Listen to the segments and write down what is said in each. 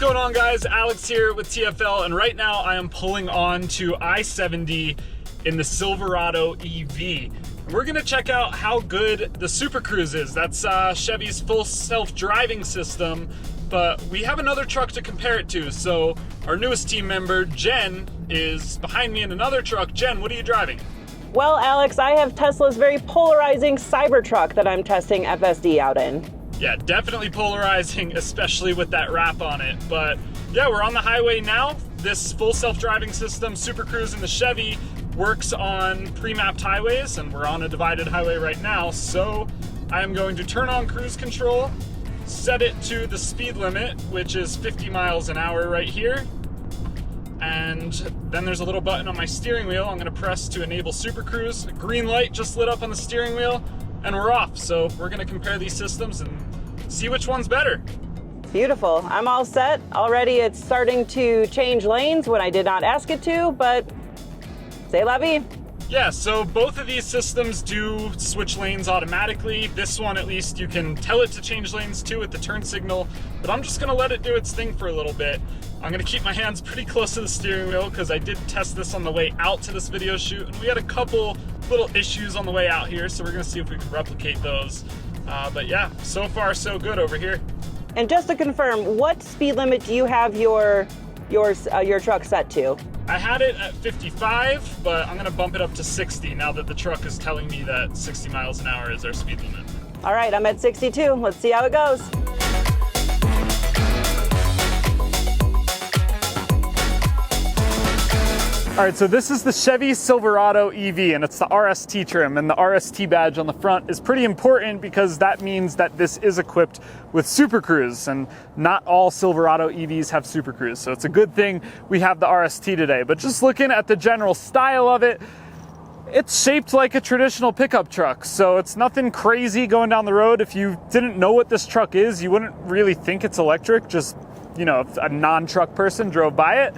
going on, guys? Alex here with TFL, and right now I am pulling on to I-70 in the Silverado EV. And we're gonna check out how good the Super Cruise is. That's Chevy's full self-driving system, but we have another truck to compare it to. So our newest team member, Jen, is behind me in another truck. Jen, what are you driving? Well, Alex, I have Tesla's very polarizing Cybertruck that I'm testing FSD out in. Yeah, definitely polarizing, especially with that wrap on it. But yeah, we're on the highway now. This full self-driving system, Super Cruise in the Chevy, works on pre-mapped highways, and we're on a divided highway right now. So I am going to turn on cruise control, set it to the speed limit, which is 50 miles an hour right here. And then there's a little button on my steering wheel. I'm gonna press to enable Super Cruise. A green light just lit up on the steering wheel, and we're off. So we're gonna compare these systems and see which one's better. Beautiful. I'm all set. Already it's starting to change lanes when I did not ask it to, but c'est la vie. Yeah, so both of these systems do switch lanes automatically. This one, at least, you can tell it to change lanes too with the turn signal, but I'm just gonna let it do its thing for a little bit. I'm gonna keep my hands pretty close to the steering wheel because I did test this on the way out to this video shoot, and we had a couple little issues on the way out here, so we're gonna see if we can replicate those. But yeah, so far so good over here. And just to confirm, what speed limit do you have your truck set to? I had it at 55, but I'm gonna bump it up to 60 now that the truck is telling me that 60 miles an hour is our speed limit. All right, I'm at 62. Let's see how it goes. All right, so this is the Chevy Silverado EV, and it's the RST trim, and the RST badge on the front is pretty important because that means that this is equipped with Super Cruise, and not all Silverado EVs have Super Cruise, so it's a good thing we have the RST today. But just looking at the general style of it, it's shaped like a traditional pickup truck, so it's nothing crazy going down the road. If you didn't know what this truck is, you wouldn't really think it's electric, just, you know, if a non-truck person drove by it.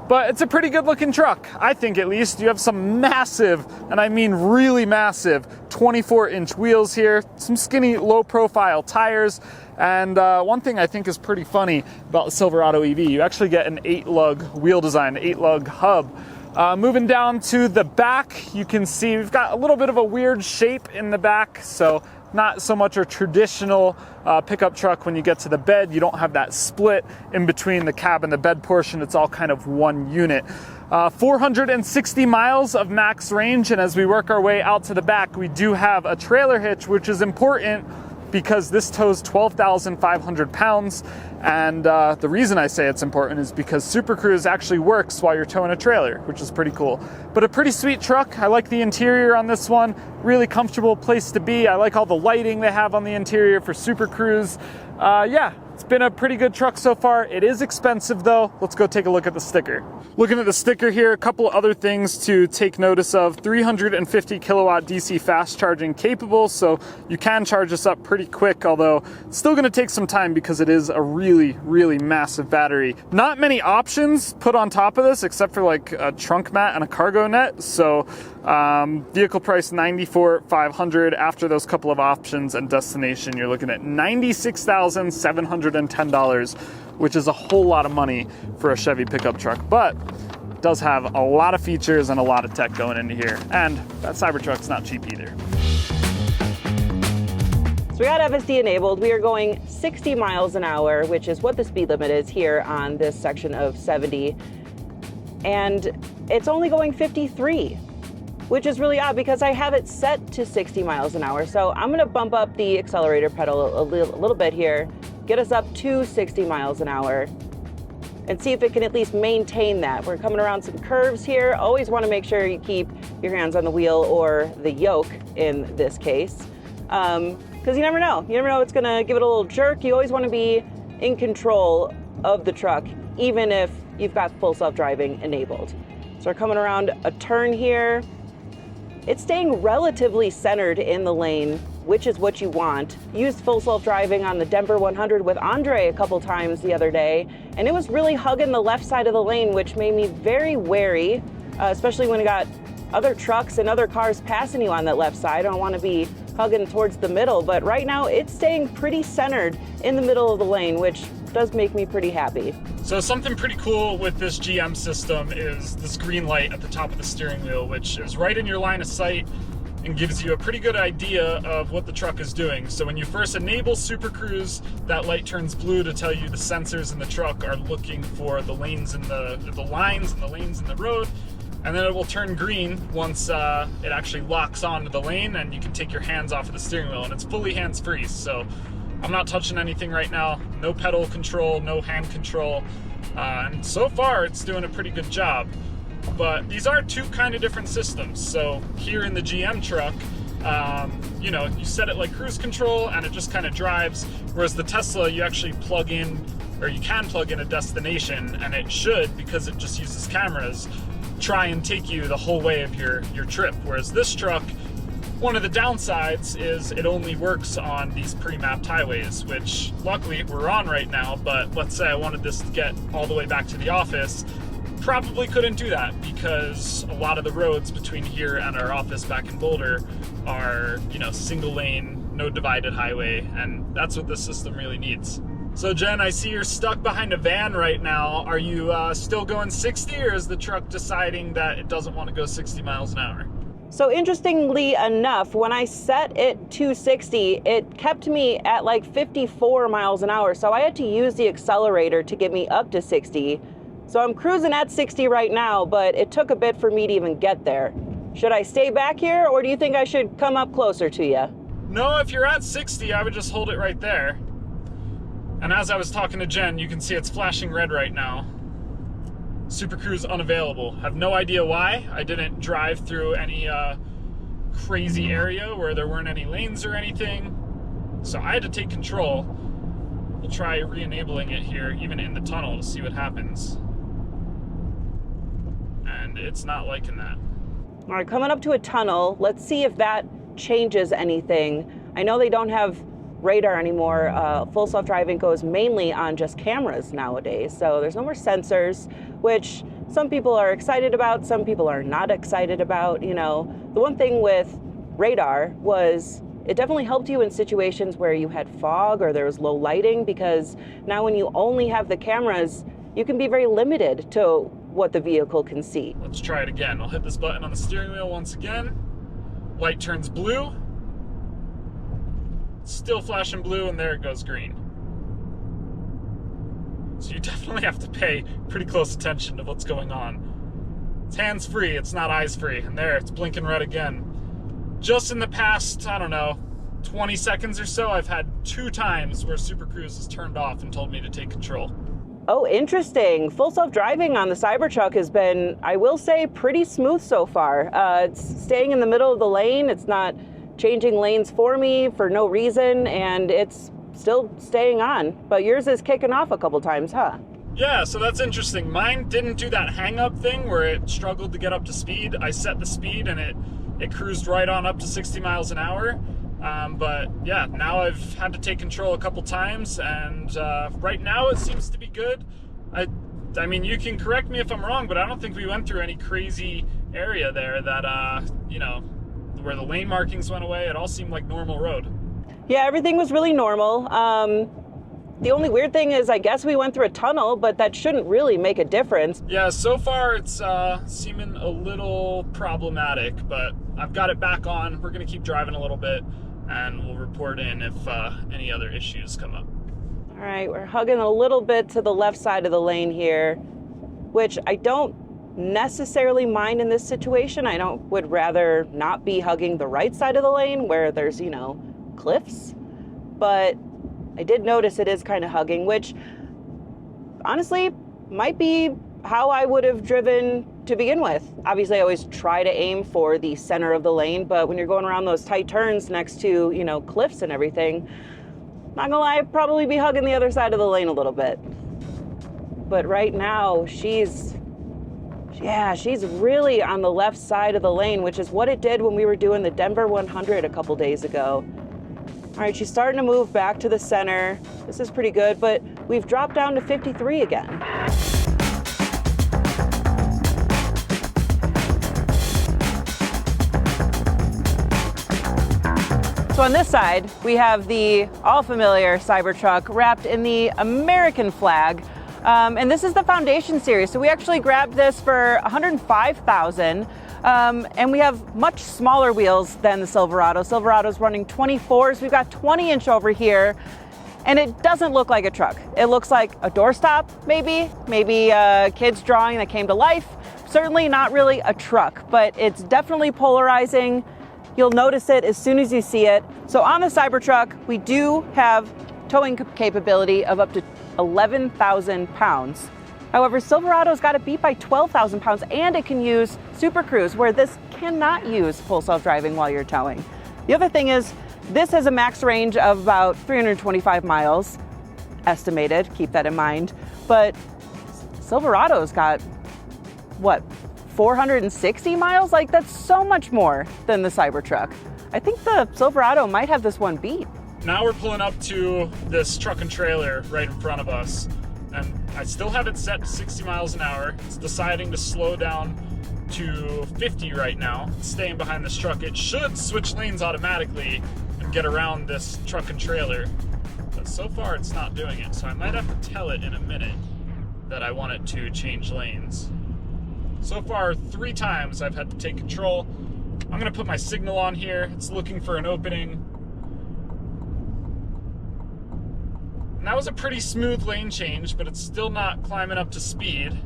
But it's a pretty good looking truck, I think at least. You have some massive, and I mean really massive, 24-inch wheels here, some skinny low profile tires, and one thing I think is pretty funny about the Silverado EV, you actually get an 8-lug wheel design, 8-lug hub. Moving down to the back, you can see we've got a little bit of a weird shape in the back, so not so much a traditional pickup truck. When you get to the bed, you don't have that split in between the cab and the bed portion. It's all kind of one unit. 460 miles of max range, and as we work our way out to the back, we do have a trailer hitch, which is important because this tows 12,500 pounds. And the reason I say it's important is because Super Cruise actually works while you're towing a trailer, which is pretty cool. But a pretty sweet truck. I like the interior on this one. Really comfortable place to be. I like all the lighting they have on the interior for Super Cruise. Yeah, it's been a pretty good truck so far. It is expensive though. Let's go take a look at the sticker. Looking at the sticker here, a couple other things to take notice of. 350 kilowatt DC fast charging capable, so you can charge this up pretty quick, although it's still gonna take some time because it is a really, really massive battery. Not many options put on top of this except for like a trunk mat and a cargo net, so vehicle price $94,500. After those couple of options and destination, you're looking at $96,710, which is a whole lot of money for a Chevy pickup truck, but it does have a lot of features and a lot of tech going into here, and that Cybertruck's not cheap either. So we got FSD enabled. We are going 60 miles an hour, which is what the speed limit is here on this section of 70, and it's only going 53. Which is really odd because I have it set to 60 miles an hour. So I'm gonna bump up the accelerator pedal a little bit here, get us up to 60 miles an hour, and see if it can at least maintain that. We're coming around some curves here. Always wanna make sure you keep your hands on the wheel or the yoke in this case. Because you never know. You never know it's gonna give it a little jerk. You always wanna be in control of the truck, even if you've got full self-driving enabled. So we're coming around a turn here. It's staying relatively centered in the lane, which is what you want. Used full self-driving on the Denver 100 with Andre a couple times the other day, and it was really hugging the left side of the lane, which made me very wary, especially when you got other trucks and other cars passing you on that left side. I don't want to be hugging towards the middle, but right now it's staying pretty centered in the middle of the lane, which does make me pretty happy. So something pretty cool with this GM system is this green light at the top of the steering wheel, which is right in your line of sight and gives you a pretty good idea of what the truck is doing. So when you first enable Super Cruise, that light turns blue to tell you the sensors in the truck are looking for the lanes and the lines and the lanes in the road. And then it will turn green once it actually locks onto the lane and you can take your hands off of the steering wheel, and it's fully hands-free. So I'm not touching anything right now, no pedal control, no hand control, and so far it's doing a pretty good job. But these are two kind of different systems. So here in the GM truck, you know, you set it like cruise control and it just kind of drives, whereas the Tesla, you actually plug in, or you can plug in a destination, and it should, because it just uses cameras, try and take you the whole way of your trip. Whereas this truck, one of the downsides is it only works on these pre-mapped highways, which luckily we're on right now, but let's say I wanted this to get all the way back to the office, probably couldn't do that, because a lot of the roads between here and our office back in Boulder are, you know, single lane, no divided highway, and that's what this system really needs. So Jen, I see you're stuck behind a van right now. Are you still going 60, or is the truck deciding that it doesn't want to go 60 miles an hour? So interestingly enough, when I set it to 60, it kept me at like 54 miles an hour. So I had to use the accelerator to get me up to 60. So I'm cruising at 60 right now, but it took a bit for me to even get there. Should I stay back here, or do you think I should come up closer to you? No, if you're at 60, I would just hold it right there. And as I was talking to Jen, you can see it's flashing red right now. Super Cruise unavailable. Have no idea why. I didn't drive through any crazy area where there weren't any lanes or anything. So I had to take control. We'll try re-enabling it here, even in the tunnel, to see what happens. And it's not liking that. All right, coming up to a tunnel. Let's see if that changes anything. I know they don't have radar anymore. Full self-driving goes mainly on just cameras nowadays. So there's no more sensors, which some people are excited about, some people are not excited about. You know, the one thing with radar was it definitely helped you in situations where you had fog or there was low lighting, because now when you only have the cameras, you can be very limited to what the vehicle can see. Let's try it again. I'll hit this button on the steering wheel once again. Light turns blue. Still flashing blue, and there it goes green. So you definitely have to pay pretty close attention to what's going on. It's hands-free, it's not eyes-free, and there, it's blinking red again. Just in the past, I don't know, 20 seconds or so, I've had 2 times where Super Cruise has turned off and told me to take control. Oh, interesting. Full self-driving on the Cybertruck has been, I will say, pretty smooth so far. It's staying in the middle of the lane, it's not changing lanes for me for no reason, and it's still staying on. But yours is kicking off a couple times, huh? Yeah, so that's interesting. Mine didn't do that hang-up thing where it struggled to get up to speed. I set the speed and it cruised right on up to 60 miles an hour. But yeah, now I've had to take control a couple times, and right now it seems to be good. I mean, you can correct me if I'm wrong, but I don't think we went through any crazy area there that, you know, where the lane markings went away. It all seemed like normal road. Yeah, everything was really normal. The only weird thing is, I guess we went through a tunnel, but that shouldn't really make a difference. Yeah, so far it's seeming a little problematic, but I've got it back on. We're gonna keep driving a little bit, and we'll report in if any other issues come up. All right, we're hugging a little bit to the left side of the lane here, which I don't necessarily mind in this situation. I would rather not be hugging the right side of the lane where there's, you know, cliffs. But I did notice it is kind of hugging, which honestly might be how I would have driven to begin with. Obviously, I always try to aim for the center of the lane, but when you're going around those tight turns next to, you know, cliffs and everything, not gonna lie, I'd probably be hugging the other side of the lane a little bit. But right now, she's really on the left side of the lane, which is what it did when we were doing the Denver 100 a couple days ago. All right, she's starting to move back to the center. This is pretty good, but we've dropped down to 53 again. So on this side, we have the all familiar Cybertruck wrapped in the American flag. And this is the Foundation series. So we actually grabbed this for $105,000. And we have much smaller wheels than the Silverado. Silverado's running 24s. We've got 20-inch over here. And it doesn't look like a truck. It looks like a doorstop, maybe a kid's drawing that came to life. Certainly not really a truck, but it's definitely polarizing. You'll notice it as soon as you see it. So on the Cybertruck, we do have towing capability of up to 11,000 pounds. However, Silverado's got it beat by 12,000 pounds, and it can use Super Cruise, where this cannot use full self-driving while you're towing. The other thing is, this has a max range of about 325 miles, estimated, keep that in mind. But Silverado's got, what, 460 miles? Like, that's so much more than the Cybertruck. I think the Silverado might have this one beat. Now we're pulling up to this truck and trailer right in front of us, and I still have it set to 60 miles an hour. It's deciding to slow down to 50 right now, staying behind this truck. It should switch lanes automatically and get around this truck and trailer, but so far it's not doing it, so I might have to tell it in a minute that I want it to change lanes. So far, 3 times I've had to take control. I'm gonna put my signal on here. It's looking for an opening. And that was a pretty smooth lane change, but it's still not climbing up to speed.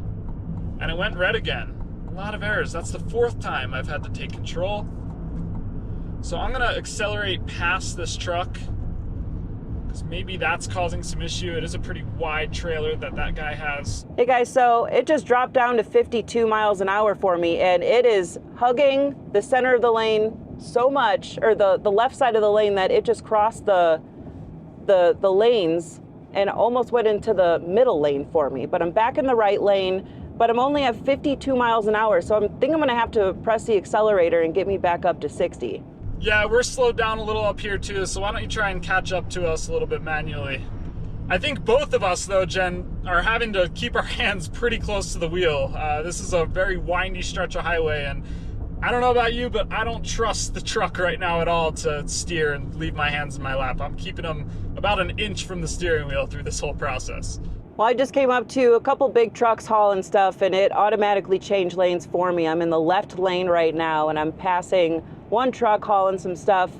And it went red again. A lot of errors. That's the 4th time I've had to take control. So I'm gonna accelerate past this truck, because maybe that's causing some issue. It is a pretty wide trailer that guy has. Hey guys, so it just dropped down to 52 miles an hour for me, and it is hugging the center of the lane so much, or the left side of the lane, that it just crossed the lanes and almost went into the middle lane for me. But I'm back in the right lane, but I'm only at 52 miles an hour, so I think I'm gonna have to press the accelerator and get me back up to 60. Yeah, we're slowed down a little up here too, so why don't you try and catch up to us a little bit manually. I think both of us, though, Jen, are having to keep our hands pretty close to the wheel. This is a very windy stretch of highway, and I don't know about you, but I don't trust the truck right now at all to steer and leave my hands in my lap. I'm keeping them about an inch from the steering wheel through this whole process. Well, I just came up to a couple big trucks hauling stuff, and it automatically changed lanes for me. I'm in the left lane right now, and I'm passing one truck hauling some stuff,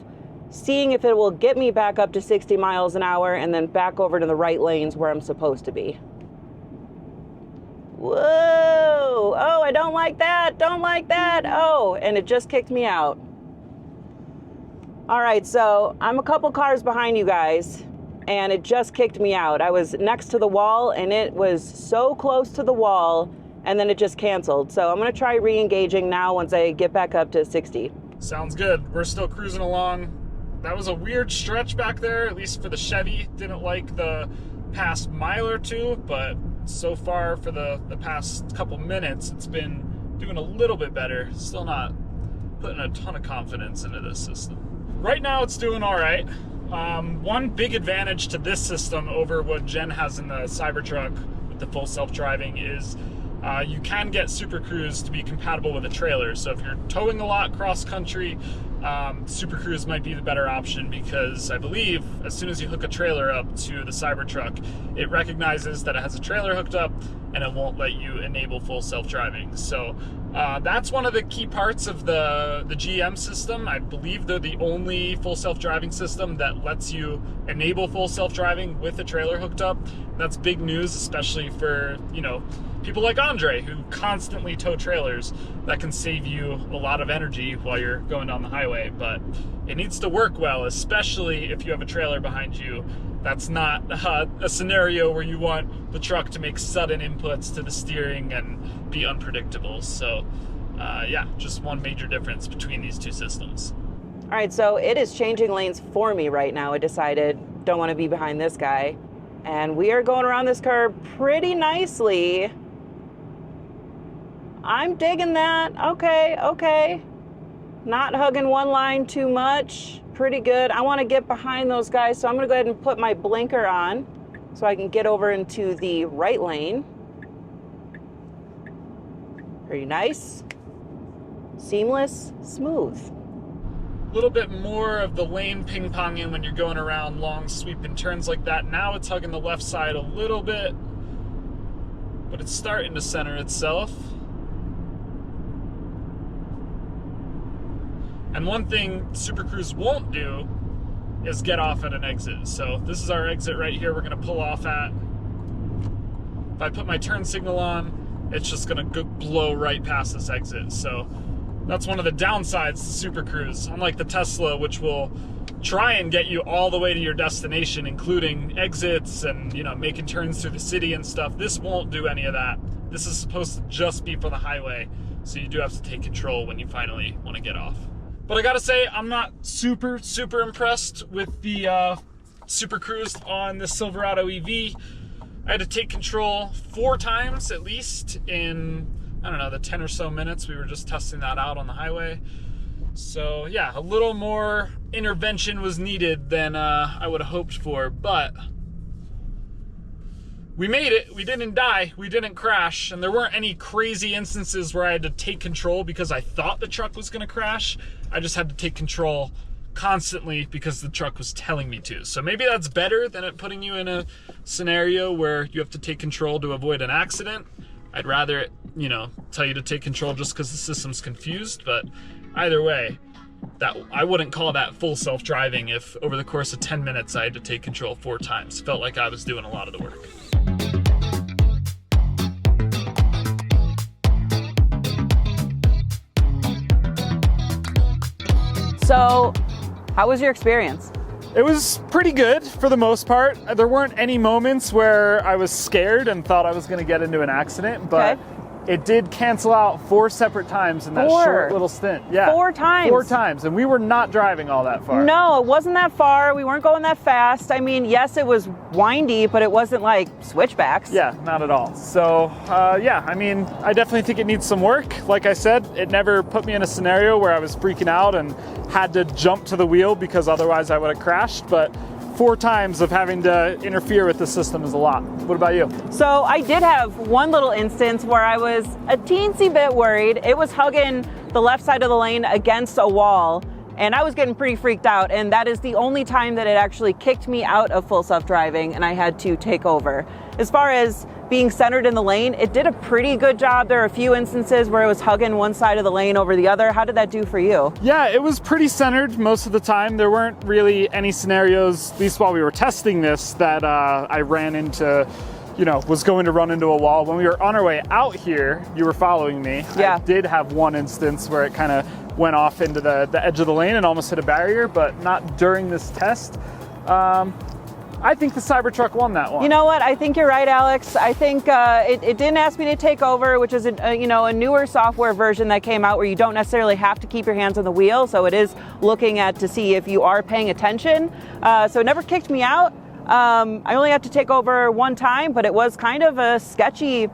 seeing if it will get me back up to 60 miles an hour and then back over to the right lanes where I'm supposed to be. Whoa! Oh, I don't like that, don't like that. Oh, and it just kicked me out. All right, so I'm a couple cars behind you guys, and it just kicked me out. I was next to the wall, and it was so close to the wall, and then it just canceled. So I'm gonna try re-engaging now once I get back up to 60. Sounds good. We're still cruising along. That was a weird stretch back there, at least for the Chevy. Didn't like the past mile or two, but so far for the past couple minutes, it's been doing a little bit better. Still not putting a ton of confidence into this system. Right now it's doing all right. One big advantage to this system over what Jen has in the Cybertruck with the full self-driving is you can get Super Cruise to be compatible with a trailer. So if you're towing a lot cross country, Super Cruise might be the better option, because I believe as soon as you hook a trailer up to the Cybertruck, it recognizes that it has a trailer hooked up and it won't let you enable full self-driving. So that's one of the key parts of the GM system. I believe they're the only full self-driving system that lets you enable full self-driving with a trailer hooked up. That's big news, especially for, you know, people like Andre, who constantly tow trailers. That can save you a lot of energy while you're going down the highway, but it needs to work well, especially if you have a trailer behind you. That's not a scenario where you want the truck to make sudden inputs to the steering and be unpredictable. So yeah, just one major difference between these two systems. All right, so it is changing lanes for me right now. I decided, don't want to be behind this guy. And we are going around this curve pretty nicely. I'm digging that. Okay, okay. Not hugging one line too much. Pretty good. I want to get behind those guys, so I'm going to go ahead and put my blinker on so I can get over into the right lane. Pretty nice. Seamless, smooth. A little bit more of the lane ping-ponging when you're going around long sweeping turns like that. Now it's hugging the left side a little bit, but it's starting to center itself. And one thing Super Cruise won't do is get off at an exit. So this is our exit right here we're gonna pull off at. If I put my turn signal on, it's just gonna blow right past this exit. So that's one of the downsides to Super Cruise. Unlike the Tesla, which will try and get you all the way to your destination, including exits and, you know, making turns through the city and stuff, this won't do any of that. This is supposed to just be for the highway, so you do have to take control when you finally want to get off. But I gotta say, I'm not super impressed with the Super Cruise on this Silverado EV. I had to take control 4 times at least in, I don't know, the 10 or so minutes we were just testing that out on the highway. So yeah, a little more intervention was needed than I would have hoped for, but we made it. We didn't die, we didn't crash, and there weren't any crazy instances where I had to take control because I thought the truck was gonna crash. I just had to take control constantly because the truck was telling me to. So maybe that's better than it putting you in a scenario where you have to take control to avoid an accident. I'd rather it, you know, tell you to take control just because the system's confused, but either way, that I wouldn't call that full self-driving if over the course of 10 minutes I had to take control 4 times. Felt like I was doing a lot of the work. So, how was your experience? It was pretty good for the most part. There weren't any moments where I was scared and thought I was going to get into an accident, but it did cancel out 4 separate times in that short little stint. Yeah, 4 times? 4 times, and we were not driving all that far. No, it wasn't that far. We weren't going that fast. I mean, yes, it was windy, but it wasn't like switchbacks. Yeah, not at all. So, yeah, I mean, I definitely think it needs some work. Like I said, it never put me in a scenario where I was freaking out and had to jump to the wheel because otherwise I would have crashed, but 4 times of having to interfere with the system is a lot. What about you? So I did have one little instance where I was a teensy bit worried. It was hugging the left side of the lane against a wall, and I was getting pretty freaked out, and that is the only time that it actually kicked me out of full self-driving and I had to take over. As far as being centered in the lane, it did a pretty good job. There are a few instances where it was hugging one side of the lane over the other. How did that do for you? Yeah, it was pretty centered most of the time. There weren't really any scenarios, at least while we were testing this, that I ran into, you know, was going to run into a wall. When we were on our way out here, you were following me. Yeah. I did have one instance where it kind of went off into the edge of the lane and almost hit a barrier, but not during this test. I think the Cybertruck won that one. You know what? I think you're right, Alex. I think it didn't ask me to take over, which is a newer software version that came out where you don't necessarily have to keep your hands on the wheel. So it is looking at to see if you are paying attention. So it never kicked me out. I only had to take over 1 time, but it was kind of a sketchy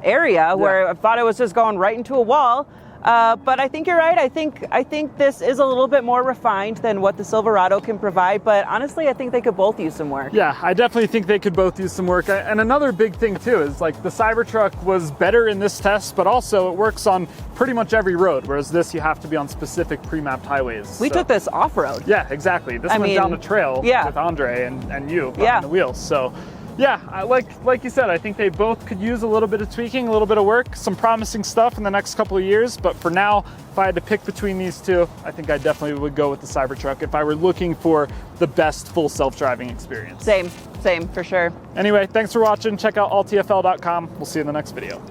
area where I thought I was just going right into a wall. But I think you're right. I think this is a little bit more refined than what the Silverado can provide. But honestly, I think they could both use some work. Yeah, I definitely think they could both use some work. And another big thing too is like the Cybertruck was better in this test, but also it works on pretty much every road, whereas this you have to be on specific pre-mapped highways. We took this off-road. Yeah, exactly. This went down the trail with Andre and you behind the wheels. So. Yeah, like you said, I think they both could use a little bit of tweaking, a little bit of work, some promising stuff in the next couple of years. But for now, if I had to pick between these two, I think I definitely would go with the Cybertruck if I were looking for the best full self-driving experience. Same, for sure. Anyway, thanks for watching. Check out alltfl.com. We'll see you in the next video.